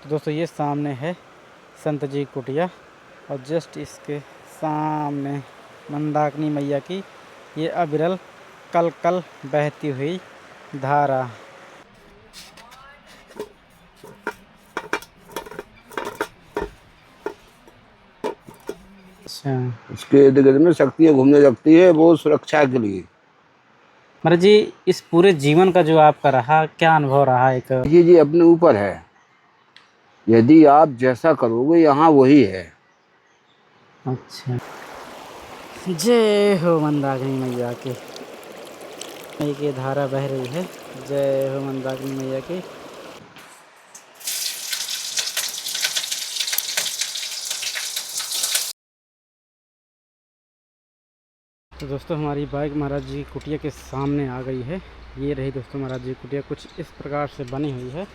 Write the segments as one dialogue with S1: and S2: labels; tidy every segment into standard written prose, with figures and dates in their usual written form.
S1: तो दोस्तों ये सामने है संत जी कुटिया और जस्ट इसके सामने मंदाकिनी मैया की ये अविरल कल कल बहती हुई धारा। अच्छा
S2: इसके इर्द गिर्द में शक्तियाँ घूमने लगती है, वो सुरक्षा के लिए।
S1: महाराज जी, इस पूरे जीवन का जो आपका रहा, क्या अनुभव रहा? एक
S2: जी अपने ऊपर है, यदि आप जैसा करोगे यहाँ वही है।
S1: अच्छा, जय हो मंदाकिनी मैया की। मई की धारा बह रही है। जय हो मंदाकिनी मैया की। तो दोस्तों हमारी बाइक महाराज जी कुटिया के सामने आ गई है। ये रही दोस्तों महाराज जी कुटिया, कुछ इस प्रकार से बनी हुई है।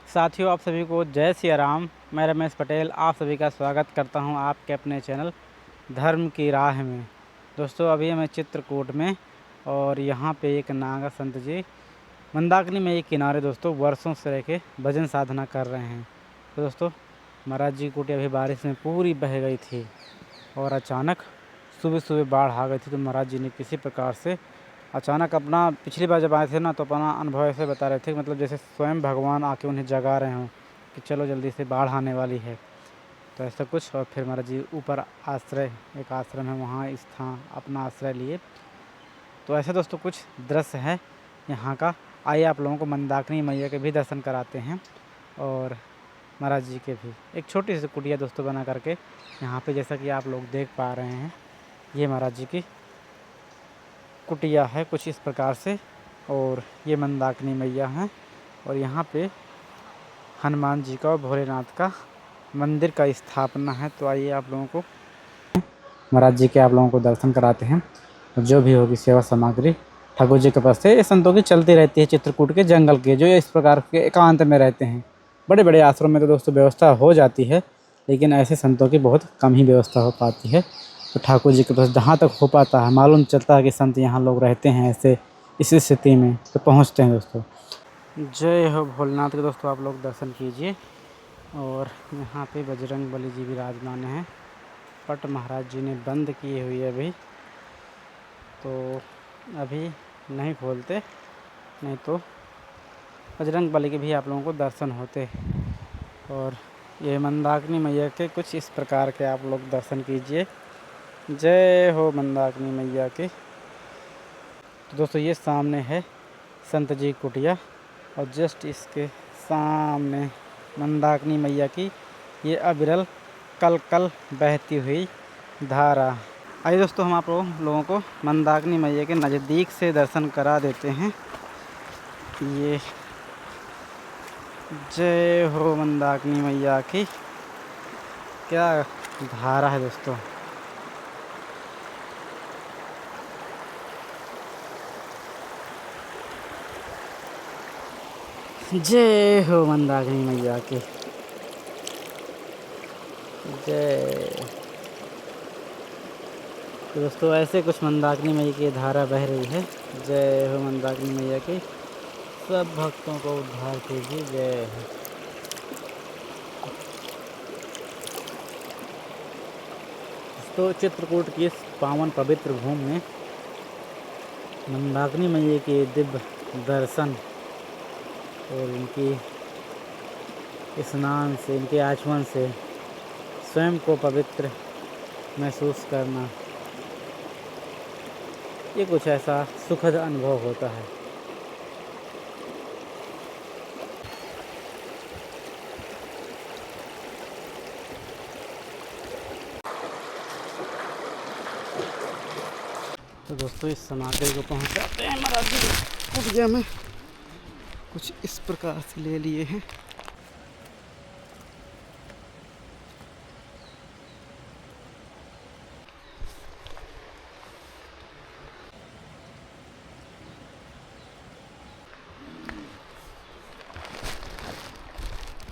S1: साथियों, आप सभी को जय सिया राम। मैं रमेश पटेल आप सभी का स्वागत करता हूं आपके अपने चैनल धर्म की राह में। दोस्तों अभी मैं चित्रकूट में, और यहाँ पे एक नागा संत जी मंदाकिनी में एक किनारे दोस्तों वर्षों से रह के भजन साधना कर रहे हैं। तो दोस्तों महाराज जी कुटिया अभी बारिश में पूरी बह गई थी और अचानक सुबह सुबह बाढ़ आ गई थी। तो महाराज जी ने किसी प्रकार से अचानक अपना, पिछली बार जब आए थे ना तो अपना अनुभव ऐसे बता रहे थे, मतलब जैसे स्वयं भगवान आके उन्हें जगा रहे हों कि चलो जल्दी से बाढ़ आने वाली है। तो ऐसा कुछ, और फिर महाराज जी ऊपर आश्रय, एक आश्रम है वहाँ स्थान अपना आश्रय लिए। तो ऐसे दोस्तों कुछ दृश्य है यहाँ का। आइए आप लोगों को मंदाकिनी मैया के भी दर्शन कराते हैं और महाराज जी के भी। एक छोटी सी कुटिया दोस्तों बना करके यहाँ पे, जैसा कि आप लोग देख पा रहे हैं, ये महाराज जी की कुटिया है कुछ इस प्रकार से। और ये मंदाकिनी मैया हैं और यहाँ पे हनुमान जी का और भोलेनाथ का मंदिर का स्थापना है। तो आइए आप लोगों को महाराज जी के आप लोगों को दर्शन कराते हैं। और जो भी होगी सेवा सामग्री ठाकुर जी के पास से ये संतों की चलती रहती है। चित्रकूट के जंगल के जो इस प्रकार के एकांत में रहते हैं, बड़े बड़े आश्रम में तो दोस्तों व्यवस्था हो जाती है, लेकिन ऐसे संतों की बहुत कम ही व्यवस्था हो पाती है। तो ठाकुर जी के पास जहाँ तक हो पाता है, मालूम चलता है कि संत यहाँ लोग रहते हैं ऐसे इस स्थिति में, तो पहुँचते हैं दोस्तों। जय हो भोलेनाथ के दोस्तों, आप लोग दर्शन कीजिए। और यहाँ पे बजरंग बली जी विराजमान हैं। पट महाराज जी ने बंद की हुई है अभी, तो अभी नहीं खोलते, नहीं तो बजरंग बली के भी आप लोगों को दर्शन होते। और ये मंदाकिनी मैया के कुछ इस प्रकार के आप लोग दर्शन कीजिए। जय हो मंदाकिनी मैया की। तो दोस्तों ये सामने है संत जी कुटिया और जस्ट इसके सामने मंदाकिनी मैया की ये अविरल कल कल बहती हुई धारा। आइए दोस्तों हम आप लोगों को मंदाकिनी मैया के नज़दीक से दर्शन करा देते हैं। ये जय हो मंदाकिनी मैया की, क्या धारा है दोस्तों। जय हो मंदाकिनी मैया की, जय। तो दोस्तों ऐसे कुछ मंदाकिनी मैया की धारा बह रही है। जय हो मंदाकिनी मैया की, सब भक्तों को उद्धार कीजिए। जय हो। तो चित्रकूट की इस पावन पवित्र भूमि में मंदाकिनी मैया के दिव्य दर्शन और इनकी स्नान से, इनके आचमन से स्वयं को पवित्र महसूस करना, ये कुछ ऐसा सुखद अनुभव होता है। तो दोस्तों इस सामग्री को पहुंचाते हैं महाराज जी कुटिया में। कुछ इस प्रकार से ले लिए हैं।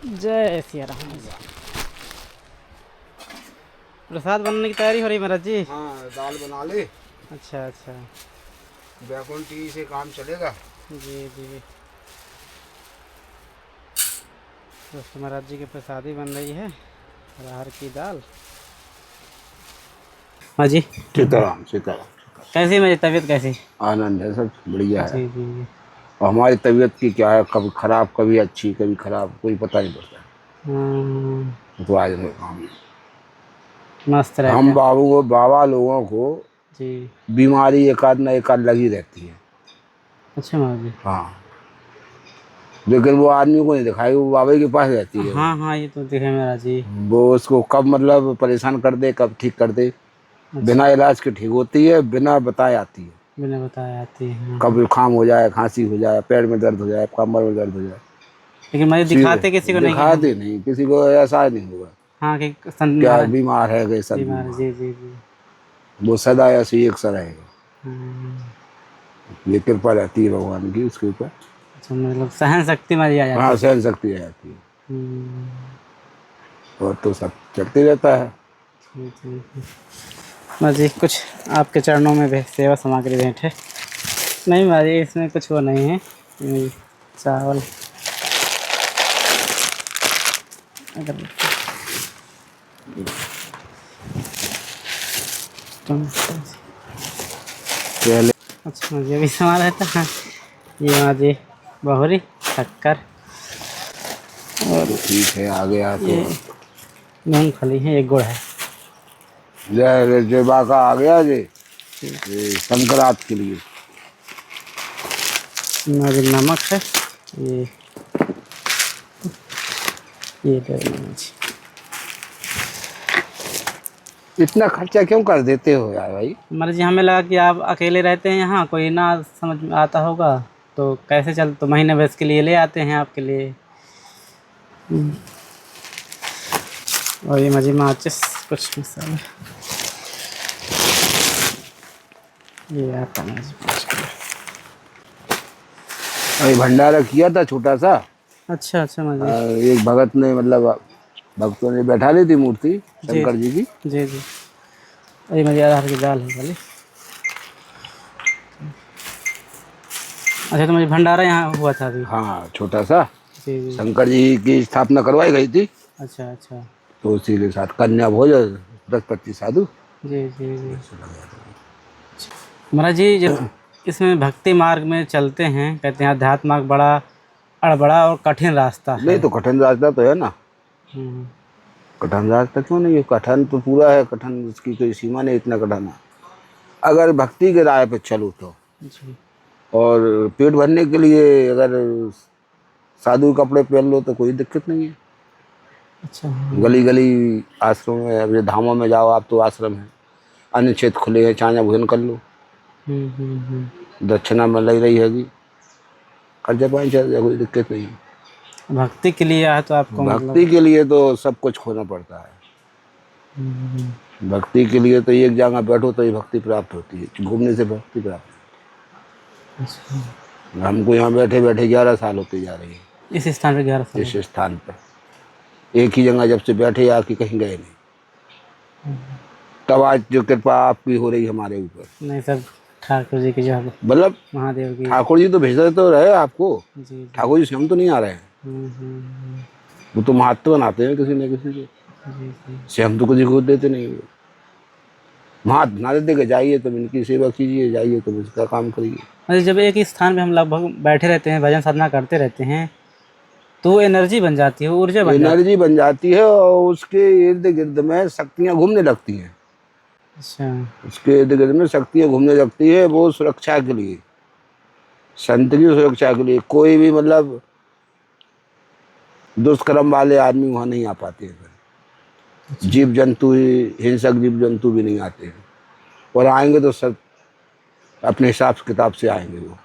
S1: जय सिया राम जी। प्रसाद बनने की तैयारी हो रही है महाराज जी।
S2: हाँ, दाल बना ले।
S1: अच्छा अच्छा।
S2: बैकुंठी से काम चलेगा।
S1: जी जी। दोस्तों महाराज जी की प्रसादी बन रही है, अरहर की दाल। हाँ जी।
S2: सीताराम सीताराम।
S1: कैसी मेरी तबीयत कैसी?
S2: आनंद है, सब बढ़िया है।
S1: जी जी जी।
S2: और हमारी तबीयत की क्या है, कभी खराब कभी अच्छी कभी खराब, कोई पता नहीं पड़ता। तो आज हम
S1: मस्त रहते हैं।
S2: बाबा लोगों को
S1: जी।
S2: बीमारी एकाध न एकाध लगी रहती है।
S1: अच्छा महाराज जी।
S2: हाँ, लेकिन वो आदमी को नहीं दिखाई, वो बाबा के पास रहती है।
S1: हाँ हाँ, ये तो दिखे महाराज जी।
S2: वो उसको कब मतलब परेशान कर दे, कब ठीक कर दे।
S1: अच्छा।
S2: बिना इलाज के ठीक होती है, बिना बताए आती है।
S1: बिना बताए आती है।
S2: कब जुकाम हो जाए, खांसी हो जाए, पैर में दर्द हो जाए, कमर में दर्द हो जाए।
S1: लेकिन मुझे दिखाते किसी को नहीं कि हाँ।
S2: दिखाते नहीं, किसी को ऐसा नहीं होगा
S1: हाँ कि
S2: क्या
S1: महाराज
S2: बीमार है, कि सब
S1: बीमार।
S2: बीमार।
S1: जी जी जी।
S2: वो सदा ऐसे ही एक सा रहेगा।
S1: हम्म।
S2: ये कृपा रहती है भगवान की उसके ऊपर।
S1: अच्छा, मतलब सहन शक्ति हमारी आ जाती
S2: हाँ,
S1: है।
S2: सहन शक्ति आ जाती है।
S1: हम्म।
S2: और तो सब चलते रहता है।
S1: जी जी जी। महाराज जी कुछ आपके चरणों में भी सेवा सामग्री भेंट है। नहीं महाराज जी, इसमें कुछ वो नहीं है। चावल अगर
S2: पहले
S1: अच्छा मुझे भी सामान रहता है। ये महाराज जी बहुरी शक्कर और
S2: ठीक है, आ गया तो
S1: ये मूंगफली है, एक गुड़ है।
S2: जय जय बाका आ गया जी। ये संक्रांत के लिए
S1: महाराज जी नमक है। ये ये दे दो महाराज जी।
S2: इतना खर्चा क्यों कर देते हो यार भाई?
S1: महाराज जी हमें लगा कि आप अकेले रहते हैं यहाँ, कोई ना समझ में आता होगा तो कैसे चल, तो महीने भर के लिए ले आते हैं आपके लिए। और ये महाराज जी माचिस कुछ मसाला, ये आता महाराज जी 5 किलो।
S2: अभी भंडारा किया था छोटा सा।
S1: अच्छा अच्छा महाराज जी।
S2: एक भगत ने मतलब भक्तों ने बैठा ली थी मूर्ति शंकर जी की।
S1: जी जी। ये महाराज जी अरहर की दाल है वाली। अच्छा, तो मुझे भंडारा यहाँ हुआ था अभी।
S2: हाँ, छोटा सा
S1: जी जी।
S2: शंकर जी की स्थापना करवाई गई थी।
S1: अच्छा अच्छा।
S2: तो उसी के साथ कन्या भोज 10-25 साधु।
S1: जी जी जी। महाराज जी जब इसमें भक्ति मार्ग में चलते हैं, कहते हैं अध्यात्म मार्ग बड़ा अड़बड़ा और कठिन रास्ता है।
S2: नहीं तो कठिन रास्ता तो है ना।
S1: हम्म।
S2: कठिन रास्ता क्यों नहीं है, कठिन तो पूरा है। कठिन उसकी कोई सीमा नहीं, इतना कठिन है अगर भक्ति के राह पे चलो तो।
S1: जी।
S2: और पेट भरने के लिए अगर साधु कपड़े पहन लो तो कोई दिक्कत नहीं है।
S1: अच्छा।
S2: गली गली आश्रम में, अब ये धामों में जाओ आप तो आश्रम है, अन्य क्षेत्र खुले हैं, चाहे भोजन कर लो। दक्षिणा में लग रही हैगी, खर्चा पानी चल जाए, कोई दिक्कत नहीं है।
S1: भक्ति के लिए आया तो आपको
S2: भक्ति के लिए तो सब कुछ खोना पड़ता है। भक्ति के लिए तो एक जगह बैठो तो ही भक्ति प्राप्त होती है, घूमने से भक्ति प्राप्त।
S1: अच्छा।
S2: हमको यहाँ बैठे बैठे 11 साल होते जा रहे हैं
S1: इस स्थान पे 11 साल
S2: इस स्थान पर। एक ही जगह जब से बैठे आके कहीं गए नहीं। तब आज जो कृपा आपकी हो रही हमारे ऊपर।
S1: नहीं सब ठाकुर जी की जो है,
S2: मतलब
S1: महादेव की।
S2: ठाकुर जी तो भेजते तो रहे आपको,
S1: जी जी।
S2: ठाकुर जी स्वयं तो नहीं आ रहे हैं। वो तो महत्व बनाते हैं किसी न किसी को,
S1: जी जी।
S2: से हम तो किसी को देते नहीं। वो महत्व बना देते कि जाइए तुम इनकी सेवा कीजिए, जाइए तुम इसका काम करिए।
S1: अरे जब एक ही स्थान पे हम लगभग बैठे रहते हैं, भजन साधना करते रहते हैं, तो वो एनर्जी बन जाती है, ऊर्जा बन जाती है।
S2: एनर्जी बन जाती है और उसके इर्द गिर्द में शक्तियाँ घूमने लगती हैं।
S1: अच्छा।
S2: उसके इर्द गिर्द में शक्तियाँ घूमने लगती है, वो सुरक्षा के लिए, संत की सुरक्षा के लिए। कोई भी मतलब दुष्कर्म वाले आदमी वहाँ नहीं आ पाते हैं। जीव जंतु, हिंसक जीव जंतु भी नहीं आते हैं, और आएंगे तो सब अपने हिसाब किताब से आएंगे। वो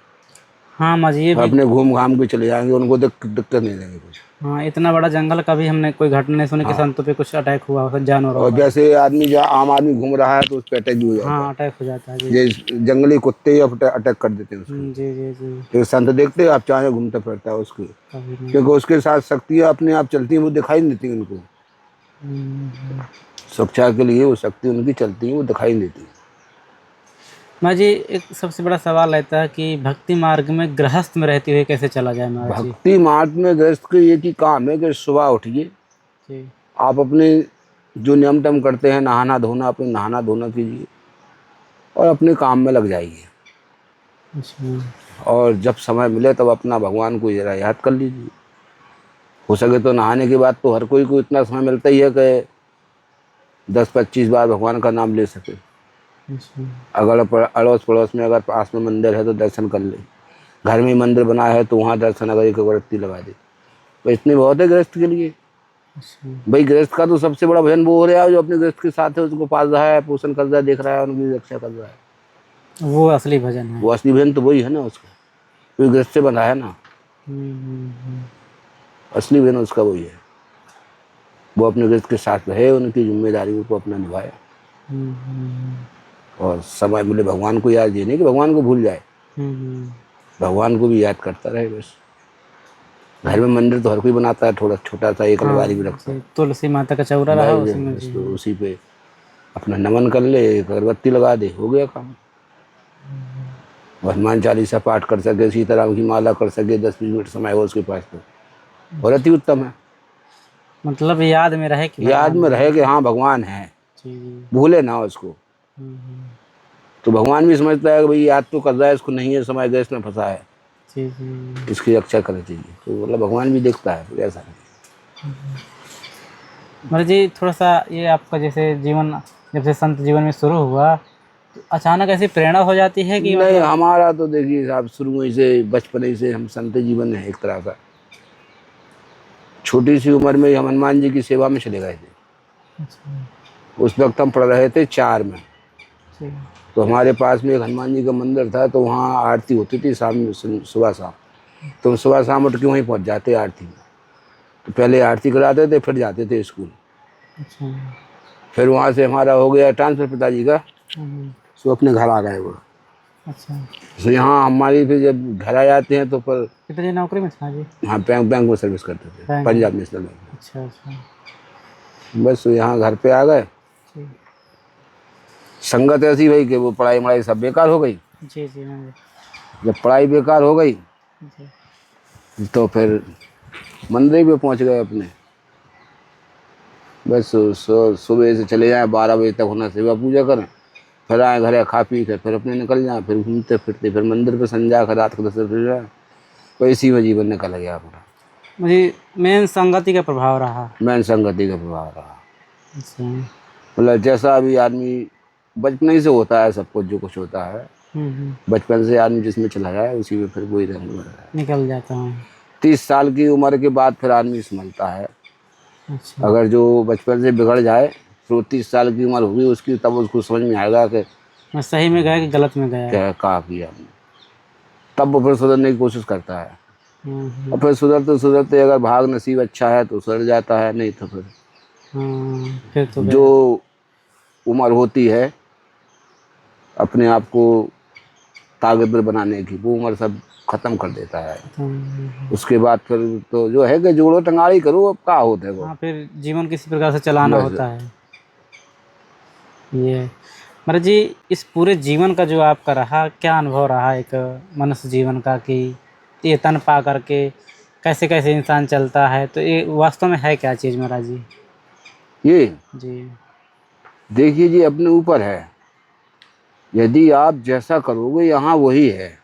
S1: हाँ महाराज ये भी।
S2: अपने घूम घाम के चले जाएंगे, उनको दिक्कत नहीं देंगे कुछ।
S1: हाँ, इतना बड़ा जंगल, कभी हमने कोई घटना नहीं सुनी कि
S2: हाँ,
S1: संतों पे कुछ अटैक हुआ हो, जानवरों
S2: और
S1: का।
S2: जैसे आदमी जहाँ आम आदमी घूम रहा है तो उस पर अटैक भी हो जाता
S1: हाँ,
S2: है।
S1: अटैक हो जाता है जी।
S2: ये जंगली कुत्ते ही अटैक कर देते हैं उसके ऊपर।
S1: जी जी जी।
S2: फिर संत देखते हैं आप चाहे घूमता फिरता है उसके,
S1: कभी नहीं।
S2: क्योंकि उसके साथ शक्तियाँ अपने आप चलती हैं, वो दिखाई नहीं देती उनको।
S1: हम्म।
S2: सुरक्षा के लिए वो शक्ति उनकी चलती है, वो दिखाई नहीं देती।
S1: महाराज जी, एक सबसे बड़ा सवाल रहता है कि भक्ति मार्ग में गृहस्थ में रहते हुए कैसे चला जाए महाराज जी।
S2: भक्ति मार्ग में गृहस्थ के एक ही काम है कि सुबह उठिए,
S1: जी।
S2: आप अपने जो नियम टम करते हैं, नहाना धोना, अपने नहाना धोना कीजिए और अपने काम में लग जाइए।
S1: अच्छा।
S2: और जब समय मिले तब अपना भगवान को जरा याद कर लीजिए। हो सके तो नहाने के बाद तो हर कोई को इतना समय मिलता ही है कि 10-25 बार भगवान का नाम ले सके।
S1: अच्छा।
S2: अगर अड़ोस पड़ोस में अगर पास में मंदिर है तो दर्शन कर ले, घर में मंदिर बना है तो वहाँ दर्शन अगर एक अगरबत्ती लगा दे, तो इतनी बहुत है गृहस्थ के लिए।
S1: अच्छा।
S2: भाई गृहस्थ का तो सबसे बड़ा भजन वो हो रहा है जो अपने गृहस्थ के साथ है, उसको पाल रहा है, पोषण कर रहा है, देख रहा है, उनकी रक्षा कर रहा है।
S1: वो असली भजन है।
S2: वो असली भजन तो वही है ना उसका, कोई गृहस्थ से बंधा है ना।
S1: हम्म।
S2: असली भजन उसका वही है, वो अपने गृहस्थ के साथ रहे, उनकी जिम्मेदारियों को अपना निभाए
S1: हम्म।
S2: और समय मिले भगवान को याद, ये नहीं कि भगवान को भूल जाए,
S1: हम्म।
S2: भगवान को भी याद करता रहे बस। घर में मंदिर तो हर कोई बनाता है, थोड़ा छोटा सा एक
S1: हाँ
S2: अलमारी भी रखता है,
S1: जी, तुलसी माता का चौरा रहा उसमें
S2: बस
S1: जी।
S2: तो उसी पे अपना नमन कर ले, एक अगरबत्ती लगा दे, हो गया काम। हनुमान चालीसा पाठ कर सके, सीताराम की माला कर सके, 10-20 मिनट समय हो उसके पास तो और अति उत्तम है।
S1: मतलब याद में रहे कि
S2: याद
S1: भगवान
S2: में
S1: है।
S2: रहे कि हाँ भगवान है,
S1: जी जी।
S2: भूले ना उसको।
S1: हम्म।
S2: तो भगवान भी समझता है कि भाई याद तो कर रहा है, इसको नहीं है समय, गैस में फंसा है,
S1: जी जी।
S2: इसकी रक्षा करनी चाहिए। तो मतलब भगवान भी देखता है, तो ऐसा नहीं।
S1: महाराज जी, थोड़ा सा ये आपका जैसे जीवन जब से संत जीवन में शुरू हुआ तो अचानक ऐसी प्रेरणा हो जाती है कि
S2: नहीं,
S1: मतलब।
S2: हमारा तो देखिए साहब शुरू ही से, बचपन ही से हम संत जीवन है एक तरह का। छोटी सी उम्र में ही हम हनुमान जी की सेवा में चले गए थे।
S1: अच्छा।
S2: उस वक्त हम पढ़ रहे थे 4 में,
S1: जी।
S2: तो हमारे पास में एक हनुमान जी का मंदिर था, तो वहाँ आरती होती थी शाम में, सुबह शाम। तो सुबह शाम उठ के वहीं पहुँच जाते आरती में, तो पहले आरती कराते थे, फिर जाते थे स्कूल।
S1: अच्छा।
S2: फिर वहाँ से हमारा हो गया ट्रांसफर पिताजी का,
S1: हम्म।
S2: सो अपने घर आ गए वो।
S1: अच्छा।
S2: तो यहाँ हमारी फिर जब घर आ जाते हैं तो फिर
S1: पिताजी नौकरी में था जी।
S2: हाँ बैंक में सर्विस करते थे,
S1: बैंक में।
S2: पंजाब नेशनल बैंक
S1: अच्छा अच्छा।
S2: में। बस यहाँ घर पे आ गए,
S1: जी
S2: संगत ऐसी भाई कि वो पढ़ाई वढ़ाई सब बेकार हो गई।
S1: जी जी। हाँ
S2: जब पढ़ाई बेकार हो गई
S1: जी।
S2: तो फिर मंदिर पे पहुँच गए अपने। बस सुबह से चले जाएं, 12 बजे तक होना सेवा पूजा करें, फिर आए घर खा पी के फिर अपने निकल जाएं, फिर घूमते फिरते फिर मंदिर पे संजा कर रात को 10 बजे जाए। तो इसी में जीवन निकल गया पूरा।
S1: मुझे मेन संगति का प्रभाव रहा।
S2: मैन संगति का प्रभाव रहा।
S1: अच्छा।
S2: मतलब जैसा अभी आदमी बचपन ही से होता है, सब कुछ जो कुछ होता है बचपन से आदमी जिसमें चला जाए उसी में फिर वही रंग भर रहा है।
S1: निकल जाता हूँ।
S2: 30 साल की उम्र के बाद फिर आदमी समझता है।
S1: अच्छा।
S2: अगर जो बचपन से बिगड़ जाए तो 30 साल की उम्र होगी उसकी, तब उसको समझ में आएगा कि
S1: मैं सही में गया कि गलत में गया।
S2: क्या कहा किया हमने। तब वो फिर सुधरने की कोशिश करता है, और
S1: हाँ।
S2: फिर सुधरते सुधरते अगर भाग नसीब अच्छा है तो सुधर जाता है, नहीं तो फिर
S1: फिर तो
S2: जो
S1: गया।
S2: उम्र होती है अपने आप को ताकतवर बनाने की, वो उम्र सब खत्म कर देता है। उसके बाद फिर तो जो है कि जोड़ो टंगाड़ी करो, अब क्या होता है वो।
S1: हाँ, फिर जीवन किसी प्रकार से चलाना
S2: बस
S1: होता है। ये महाराज जी, इस पूरे जीवन का जो आपका रहा, क्या अनुभव रहा एक मनुष्य जीवन का कि ये तन पा करके कैसे कैसे इंसान चलता है, तो ये वास्तव में है क्या चीज़ महाराज जी।
S2: ये
S1: जी।
S2: देखिए जी, अपने ऊपर है। यदि आप जैसा करोगे यहाँ वही है।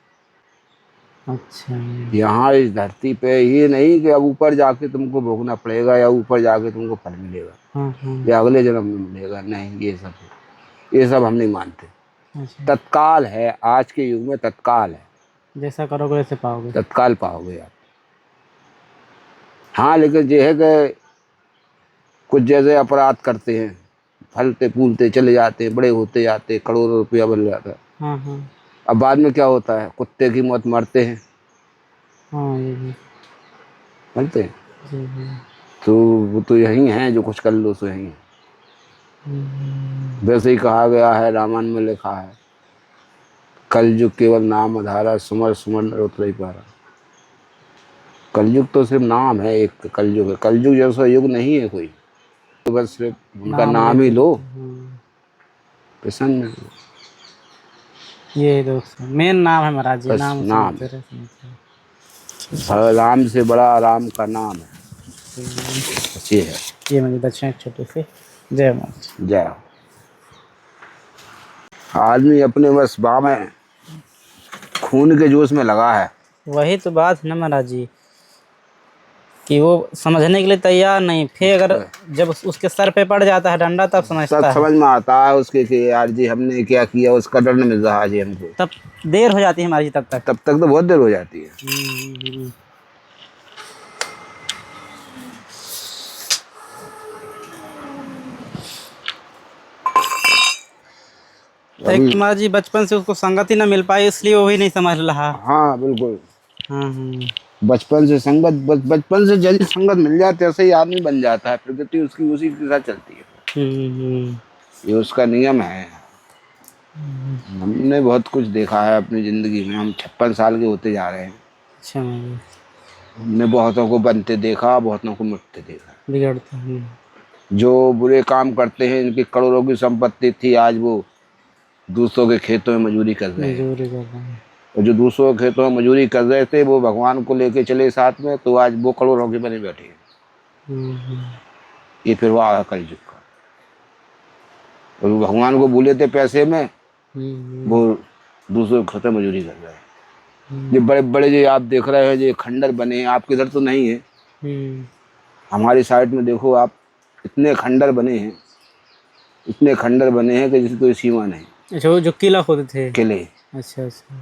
S1: अच्छा।
S2: यहाँ इस धरती पे ये नहीं कि अब ऊपर जाके तुमको भोगना पड़ेगा या ऊपर जाके तुमको फल मिलेगा
S1: हाँ।
S2: या अगले जन्म में मिलेगा, नहीं, ये सब हम नहीं मानते।
S1: अच्छा।
S2: तत्काल है, आज के युग में तत्काल है,
S1: जैसा करोगे वैसे पाओगे।
S2: तत्काल पाओगे आप। हाँ, लेकिन ये है कि कुछ जैसे अपराध करते हैं, फलते फूलते चले जाते हैं, बड़े होते जाते हैं, करोड़ों रुपया बन जाता है।
S1: हाँ।
S2: अब बाद में क्या होता है, कुत्ते की मौत मरते हैं,
S1: हाँ, ये भी।
S2: मरते हैं।
S1: जी जी।
S2: तो वो तो यही है, जो कुछ कर लो सो यही है। वैसे ही कहा गया है, रामायण में लिखा है, कलयुग केवल नाम आधारा, सुमर सुमर नर उतरहि पारा। कलयुग तो सिर्फ नाम है, एक कलयुग है, कलयुग जैसा युग नहीं है कोई। तो बस सिर्फ उनका
S1: नाम
S2: नाम ही
S1: लेते
S2: लो, प्रसन्न हो।
S1: ये दोस्त मेन नाम है महाराज जी,
S2: बस
S1: नाम
S2: नाम
S1: सुनते रहे सुनते
S2: है, राम से बड़ा राम का नाम है।
S1: रहे।
S2: बस ये है।
S1: ये मेरी दक्षिण छोटे से जय माता।
S2: जय हो। आदमी अपने बस बाह में खून के जोश में लगा है।
S1: वही तो बात है ना महाराज जी, कि वो समझने के लिए तैयार नहीं, फिर अगर जब उसके सर पे पड़ जाता है डंडा तब
S2: सब
S1: समझता है।
S2: समझ में आता है उसके कि यार जी हमने क्या किया, उसका दंड मिल रहा है जी हमको।
S1: तब देर हो जाती है हमारी तब तक।
S2: तब तक तो बहुत देर हो जाती है।
S1: एक
S2: अभी
S1: महाराज जी बचपन से उसको संगत ही ना मिल पाई, इसलिए वो भी नहीं समझ रहा।
S2: हाँ बिल्कुल,
S1: हाँ।
S2: बचपन से संगत, बचपन से जल्दी संगत मिल जाते ऐसे ही आदमी बन जाता है, प्रकृति उसकी उसी के साथ चलती है, ये उसका नियम है। हमने बहुत कुछ देखा है अपनी जिंदगी में, हम 56 साल के होते जा रहे हैं।
S1: अच्छा
S2: हमने बहुतों को बनते देखा, बहुतों को मिटते देखा।
S1: बिगड़ता है।
S2: जो बुरे काम करते हैं, इनकी करोड़ों की संपत्ति थी, आज वो दूसरों के खेतों में मजदूरी कर रहे हैं।
S1: मजदूरी कर रहे हैं।
S2: और जो दूसरों के खेतों में मजदूरी कर रहे थे, वो भगवान को लेके चले साथ में, तो आज वो करोड़ों के बने बैठे हैं। ये फिर वो आया कलयुग का। और वो भगवान को भूले थे पैसे में, वो दूसरों के खेतों में मजदूरी कर रहे हैं। ये बड़े बड़े जो आप देख रहे हैं, जो खंडर बने हैं, आपके इधर तो नहीं है, हमारी साइड में देखो आप, इतने खंडर बने हैं, इतने खंडर बने हैं कि जिसकी कोई सीमा नहीं।
S1: अच्छा वो जो किला खोदे थे।
S2: किले
S1: अच्छा अच्छा।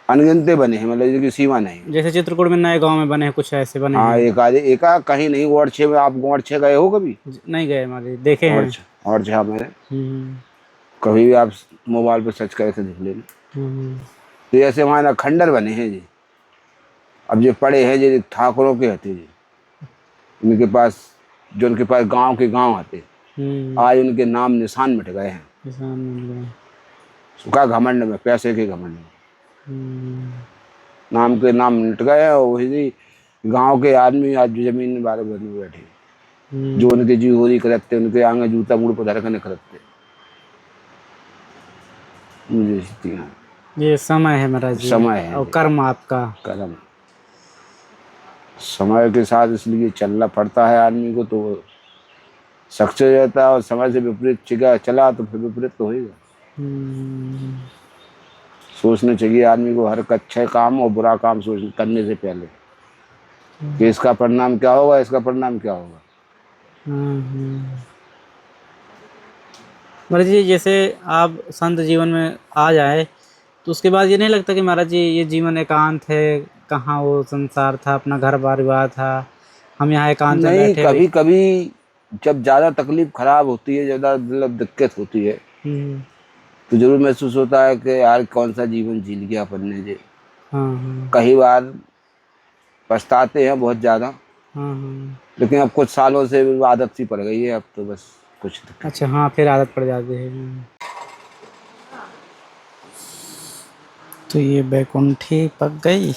S2: अनगिनते बने हैं, मतलब जिसकी सीमा नहीं।
S1: जैसे चित्रकूट में नए गांव में बने हैं, कुछ ऐसे बने
S2: हाँ,
S1: हैं।
S2: एक आध कहीं नहीं। गोरछे में, आप गोरछे गए हो कभी?
S1: नहीं गए हमारे, देखे हैं।
S2: गोरछे हाँ, मैंने
S1: हम्म
S2: कभी भी आप मोबाइल पर सर्च करके देख लेना। तो ऐसे हमारे खंडर बने हैं जी। अब जो पड़े हैं जी, ठाकुरों के हते जी, उनके पास, जो उनके पास गांव के गांव आते, आज उनके नाम निशान मिट गए हैं। सुखा घमंड में, पैसे के घमंड में नाम के नाम मिट गए। और वही गांव के आदमी आज जो जमीन में बारह बने बैठे, जो उनके जी होरी करते, उनके आगे जूता मुड़ पर धरकने करते। मुझे
S1: ये समय है महाराज जी,
S2: समय है
S1: और कर्म आपका।
S2: कर्म, समय के साथ इसलिए चलना पड़ता है आदमी को, तो सक्सेस रहता है। और समय से विपरीत चला तो फिर विपरीत तो होगा। सोचना चाहिए आदमी को हर अच्छे काम और बुरा काम सोच करने से पहले, कि इसका परिणाम क्या होगा, इसका परिणाम क्या होगा।
S1: महाराज जी जैसे आप संत जीवन में आ जाए, तो उसके बाद ये नहीं लगता कि महाराज जी ये जीवन एकांत है, कहाँ वो संसार था, अपना घर बार था, हम यहाँ एकांत में
S2: नहीं,
S1: बैठे हुए।
S2: कभी कभी जब ज़्यादा तकलीफ खराब होती है, ज़्यादा मतलब दिक्कत होती है, तो जरूर महसूस होता है कि यार कौन सा जीवन जी लिया अपन ने जी। कई बार पछताते हैं बहुत ज़्यादा, लेकिन अब कुछ सालों से आदत सी पड़ गई है, अब तो बस कुछ दिक्कत।
S1: अच्छा हाँ, फिर आदत पड़ जाती है। तो ये बैकुंठी पक गई,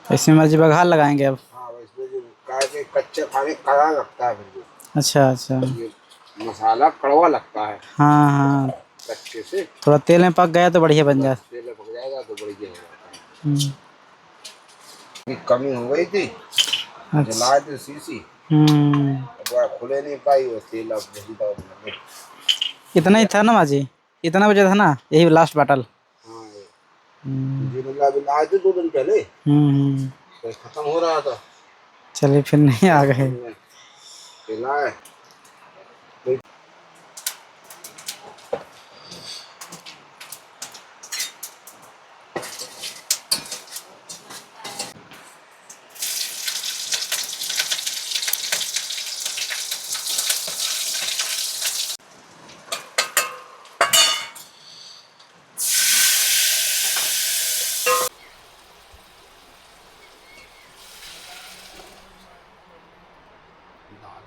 S1: इसमें मर्जी बघार लगाएंगे अब।
S2: हाँ, इसमें जो के कच्चे खाने कड़वा लगता है, फिर
S1: अच्छा अच्छा।
S2: ये मसाला कड़वा लगता है।
S1: हाँ हाँ,
S2: कच्चे से
S1: थोड़ा तेल में पक गया तो बढ़िया बन जाता।
S2: तेल में पक जाएगा तो बढ़िया हो जाता है। कमी हो गई थी, जलाए थे शीशी, खुले नहीं पाई, वो तेल अब नहीं था।
S1: इतना ही था ना माजी, इतना बजा था ना, यही लास्ट बाटल।
S2: हाँ, ये मतलब आए थे 2 दिन पहले, तो खत्म हो रहा था।
S1: चलिए फिर नहीं आ गए।
S2: खिलाए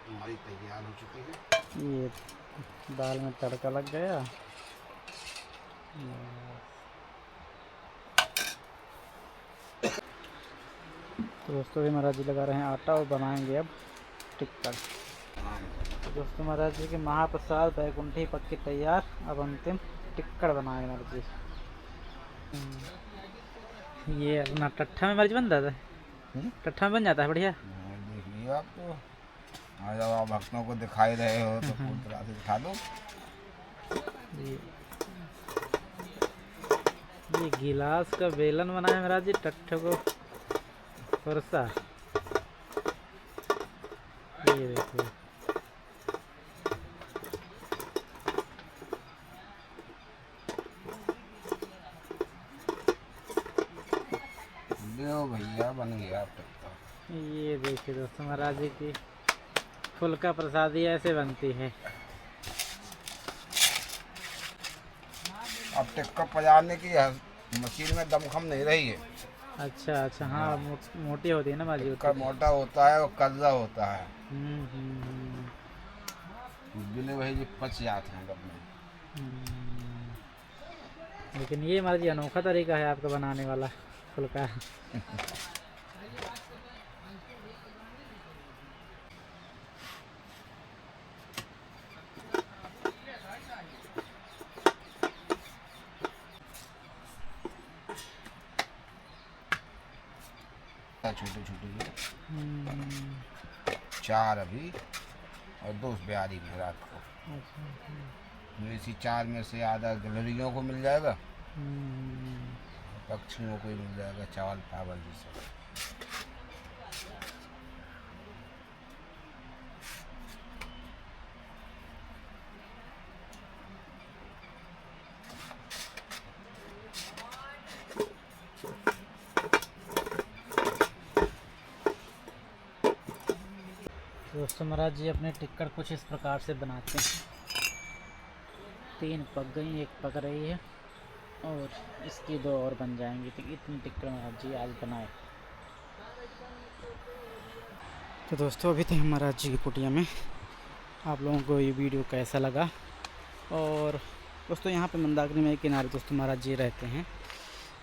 S2: हमारी तैयार हो चुकी है।
S1: ये दाल में तड़का लग गया। तो दोस्तों भी महाराज जी लगा रहे हैं आटा और बनाएंगे अब टिक्कर। तो दोस्तों महाराज जी के महाप्रसाद बैकुंठी पक्की तैयार। अब अंतिम टिक्कर बनाएंगे महाराज जी। ये अपना टट्ठा में महाराज बन जाता है, टट्ठा में बन जाता है बढ़िया।
S2: देखिए आप तो आज आप भक्तों को दिखाई रहे हो तो पूरी तरह से दिखा दो।
S1: ये गिलास का बेलन बना है महाराज जी टट्ठे को फरसा। ये देखो
S2: भैया बन गया टट्टा।
S1: ये देखिए दोस्तों महाराज जी की फुल्का प्रसादी ऐसे बनती है।
S2: अब टिक्का पजाने की मशीन में दमखम नहीं रही है।
S1: अच्छा अच्छा, हाँ मोटी होती है ना महाराज जी।
S2: टिक्का मोटा होता है और कल्ला होता है। बिने वही जी पच जाते हैं डब में।
S1: लेकिन ये महाराज जी अनोखा तरीका है आपका बनाने वाला फुल्का।
S2: छोटे छोटे 4 अभी और 2 ब्यारी में रात को। इसी 4 में से आधा गिलहरियों को मिल जाएगा, पक्षियों को ही मिल जाएगा चावल पावल जैसे।
S1: दोस्तों महाराज जी अपने टिक्कर कुछ इस प्रकार से बनाते हैं। 3 पक गई, 1 पक रही है और इसकी 2 और बन जाएंगी। तो इतनी टिक्कर महाराज जी आज बनाए। तो दोस्तों अभी थे हम महाराज जी की कुटिया में। आप लोगों को ये वीडियो कैसा लगा? और दोस्तों यहाँ पे मंदाकिनी में किनारे दोस्तों महाराज जी रहते हैं,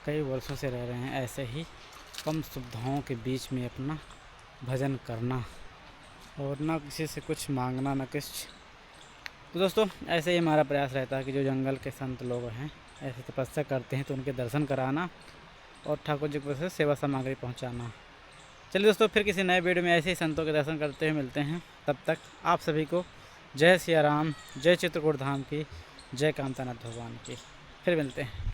S1: कई वर्षों से रह रहे हैं ऐसे ही कम सुविधाओं के बीच में अपना भजन करना और ना किसी से कुछ मांगना ना कुछ। तो दोस्तों ऐसे ही हमारा प्रयास रहता है कि जो जंगल के संत लोग हैं ऐसे तपस्या करते हैं तो उनके दर्शन कराना और ठाकुर जी को से सेवा सामग्री पहुंचाना। चलिए दोस्तों फिर किसी नए वीडियो में ऐसे ही संतों के दर्शन करते हुए मिलते हैं। तब तक आप सभी को जय सिया राम, जय चित्रकूट धाम की, जय कामतानाथ भगवान की। फिर मिलते हैं।